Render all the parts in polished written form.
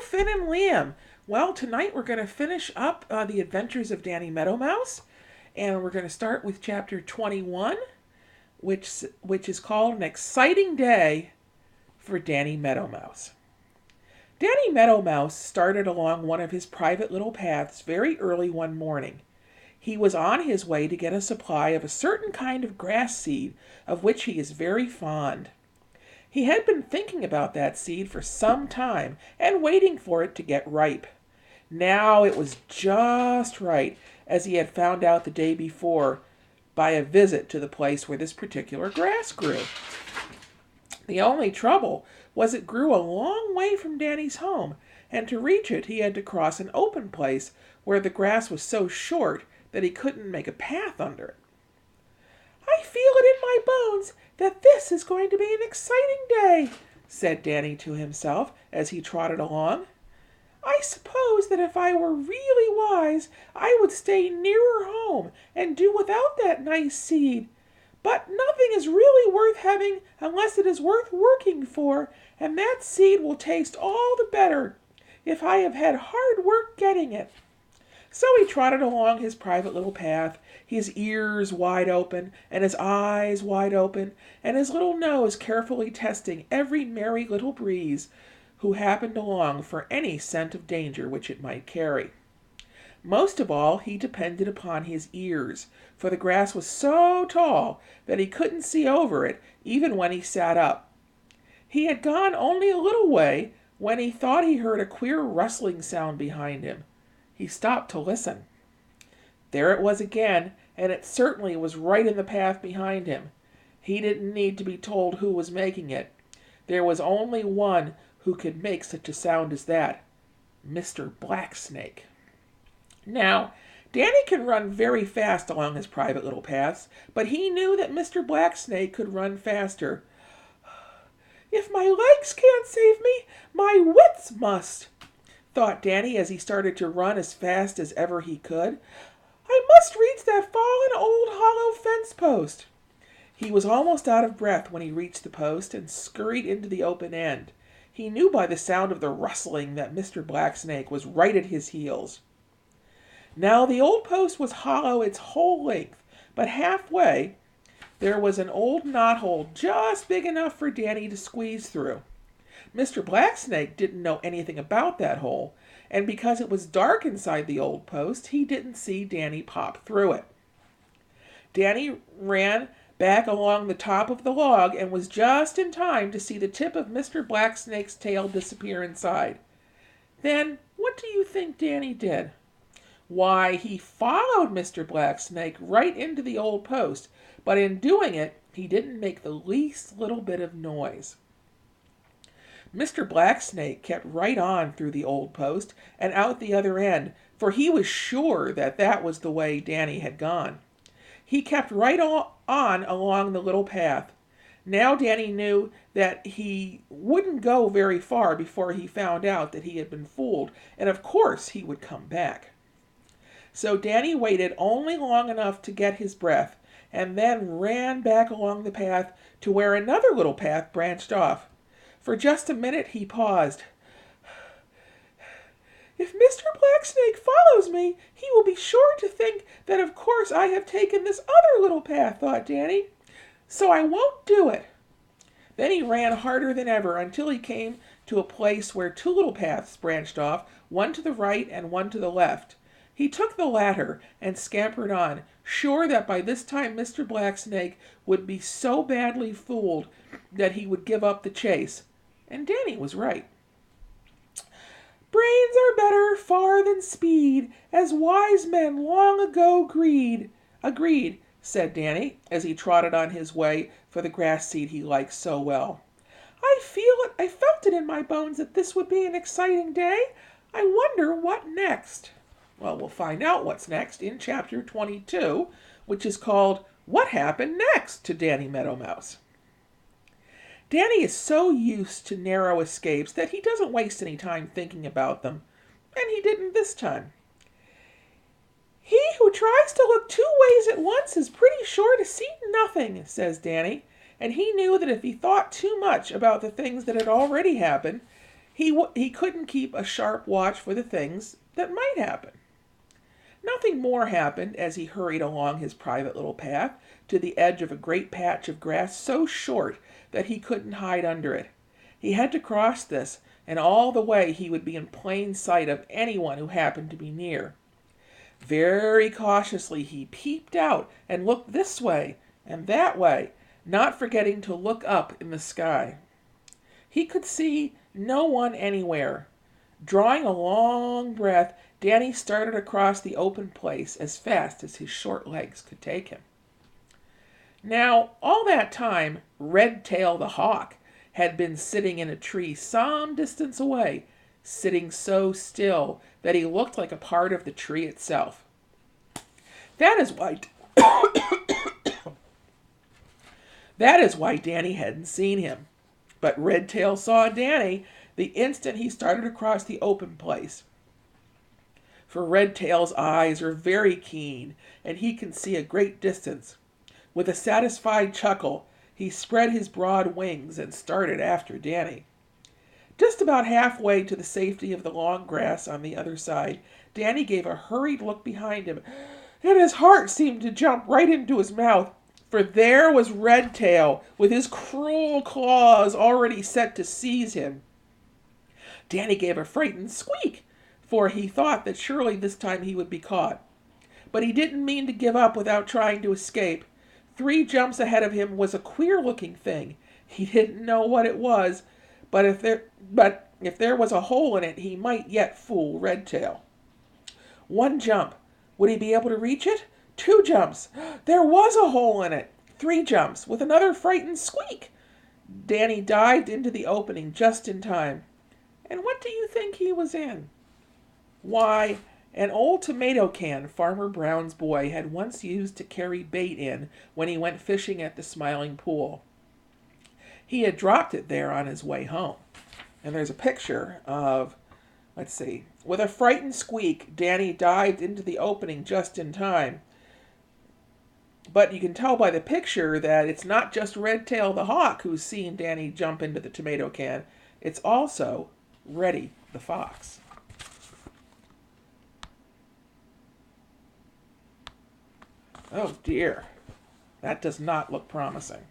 Finn and Liam. Well, tonight we're going to finish up the adventures of Danny Meadow Mouse, and we're going to start with chapter 21, which is called An Exciting Day for Danny Meadow Mouse. Danny Meadow Mouse started along one of his private little paths very early one morning. He was on his way to get a supply of a certain kind of grass seed of which he is very fond. He had been thinking about that seed for some time and waiting for it to get ripe. Now it was just right, as he had found out the day before by a visit to the place where this particular grass grew. The only trouble was it grew a long way from Danny's home, and to reach it he had to cross an open place where the grass was so short that he couldn't make a path under it. "I feel it in my bones that this is going to be an exciting day," said Danny to himself as he trotted along. "I suppose that if I were really wise, I would stay nearer home and do without that nice seed. But nothing is really worth having unless it is worth working for, and that seed will taste all the better if I have had hard work getting it." So he trotted along his private little path, his ears wide open, and his eyes wide open, and his little nose carefully testing every merry little breeze who happened along for any scent of danger which it might carry. Most of all, he depended upon his ears, for the grass was so tall that he couldn't see over it even when he sat up. He had gone only a little way when he thought he heard a queer rustling sound behind him. He stopped to listen. There it was again, and it certainly was right in the path behind him. He didn't need to be told who was making it. There was only one who could make such a sound as that: Mr. Blacksnake. Now, Danny can run very fast along his private little paths, but he knew that Mr. Blacksnake could run faster. "If my legs can't save me, my wits must," thought Danny as he started to run as fast as ever he could. "I must reach that fallen old hollow fence post." He was almost out of breath when he reached the post and scurried into the open end. He knew by the sound of the rustling that Mr. Blacksnake was right at his heels. Now the old post was hollow its whole length, but halfway there was an old knothole just big enough for Danny to squeeze through. Mr. Blacksnake didn't know anything about that hole, and because it was dark inside the old post, he didn't see Danny pop through it. Danny ran back along the top of the log and was just in time to see the tip of Mr. Blacksnake's tail disappear inside. Then, what do you think Danny did? Why, he followed Mr. Blacksnake right into the old post, but in doing it, he didn't make the least little bit of noise. Mr. Blacksnake kept right on through the old post and out the other end, for he was sure that that was the way Danny had gone. He kept right on along the little path. Now Danny knew that he wouldn't go very far before he found out that he had been fooled, and of course he would come back. So Danny waited only long enough to get his breath, and then ran back along the path to where another little path branched off. For just a minute he paused. "If Mr. Blacksnake follows me, he will be sure to think that of course I have taken this other little path," thought Danny. "So I won't do it." Then he ran harder than ever until he came to a place where two little paths branched off, one to the right and one to the left. He took the latter and scampered on, sure that by this time Mr. Blacksnake would be so badly fooled that he would give up the chase. And Danny was right. "Brains are better far than speed, as wise men long ago agreed," said Danny, as he trotted on his way for the grass seed he liked so well. "I felt it in my bones that this would be an exciting day. I wonder what next." Well, we'll find out what's next in chapter 22, which is called What Happened Next to Danny Meadow Mouse. Danny is so used to narrow escapes that he doesn't waste any time thinking about them, and he didn't this time. "He who tries to look two ways at once is pretty sure to see nothing," says Danny, and he knew that if he thought too much about the things that had already happened, He couldn't keep a sharp watch for the things that might happen. Nothing more happened as he hurried along his private little path to the edge of a great patch of grass so short that he couldn't hide under it. He had to cross this, and all the way he would be in plain sight of anyone who happened to be near. Very cautiously he peeped out and looked this way and that way, not forgetting to look up in the sky. He could see no one anywhere. Drawing a long breath, Danny started across the open place as fast as his short legs could take him. Now, all that time, Redtail the hawk had been sitting in a tree some distance away, sitting so still that he looked like a part of the tree itself. That is why Danny hadn't seen him. But Redtail saw Danny the instant he started across the open place. For Redtail's eyes are very keen, and he can see a great distance. With a satisfied chuckle, he spread his broad wings and started after Danny. Just about halfway to the safety of the long grass on the other side, Danny gave a hurried look behind him, and his heart seemed to jump right into his mouth. For there was Redtail, with his cruel claws already set to seize him. Danny gave a frightened squeak, for he thought that surely this time he would be caught. But he didn't mean to give up without trying to escape. 3 jumps ahead of him was a queer-looking thing. He didn't know what it was, but if there was a hole in it, he might yet fool Redtail. 1 jump. Would he be able to reach it? 2 jumps. There was a hole in it. 3 jumps, with another frightened squeak. Danny dived into the opening just in time. And what do you think he was in? Why, an old tomato can Farmer Brown's boy had once used to carry bait in when he went fishing at the Smiling Pool. He had dropped it there on his way home. And there's a picture of, let's see, with a frightened squeak, Danny dived into the opening just in time. But you can tell by the picture that it's not just Redtail the hawk who's seen Danny jump into the tomato can. It's also Reddy the fox. Oh dear, that does not look promising.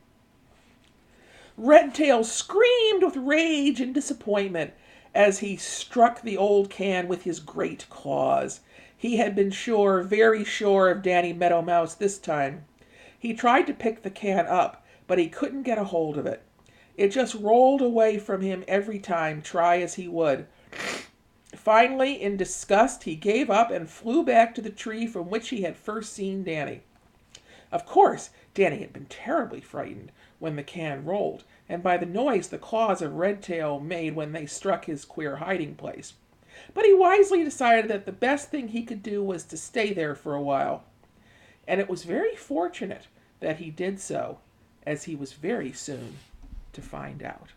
Redtail screamed with rage and disappointment as he struck the old can with his great claws. He had been sure, very sure of Danny Meadow Mouse this time. He tried to pick the can up, but he couldn't get a hold of it. It just rolled away from him every time, try as he would. Finally, in disgust, he gave up and flew back to the tree from which he had first seen Danny. Of course, Danny had been terribly frightened when the can rolled, and by the noise the claws of Redtail made when they struck his queer hiding place. But he wisely decided that the best thing he could do was to stay there for a while. And it was very fortunate that he did so, as he was very soon to find out.